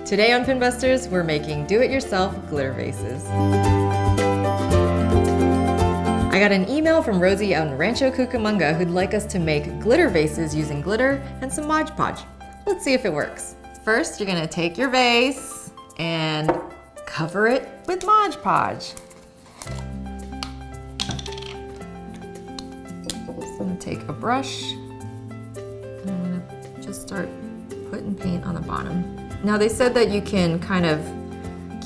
Today on Pinbusters, we're making do-it-yourself glitter vases. I got an email from Rosie out in Rancho Cucamonga who'd like us to make glitter vases using glitter and some Modge Podge. Let's see if it works. First, you're gonna take your vase and cover it with Modge Podge. So I'm gonna take a brush and I'm gonna just start putting paint on the bottom. Now they said that you can kind of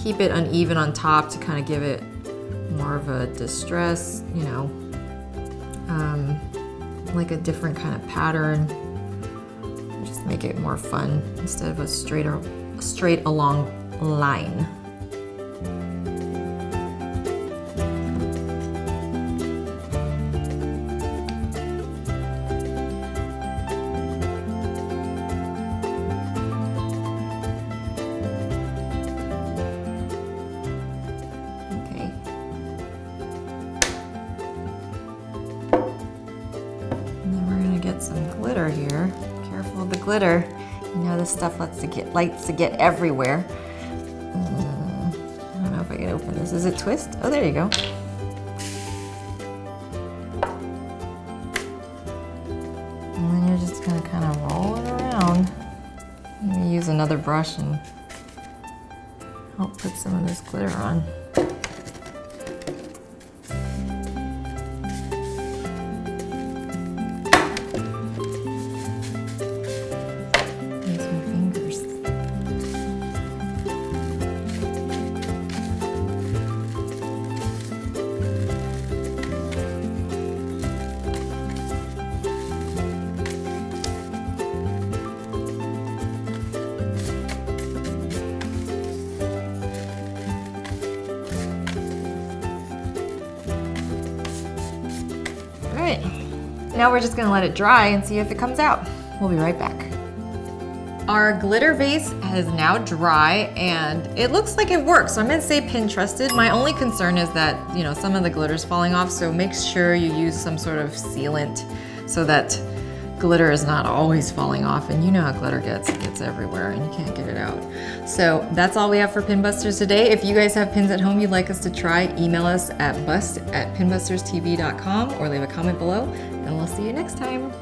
keep it uneven on top to kind of give it more of a distress, you know, like a different kind of pattern. Just make it more fun instead of a straight along line. Get some glitter here. Careful of the glitter. You know this stuff likes to get everywhere. I don't know if I can open this. Does it twist? Oh, there you go. And then you're just gonna kind of roll it around. I'm gonna use another brush and help put some of this glitter on. Now we're just gonna let it dry and see if it comes out. We'll be right back. Our glitter vase is now dry and it looks like it works. So I'm gonna say pin trusted. My only concern is that, you know, some of the glitter's falling off, so make sure you use some sort of sealant so that glitter is not always falling off. And you know how glitter gets, it gets everywhere and you can't get it out. So that's all we have for Pinbusters today. If you guys have pins at home you'd like us to try, email us at bust@pinbusterstv.com or leave a comment below, and we'll see you next time.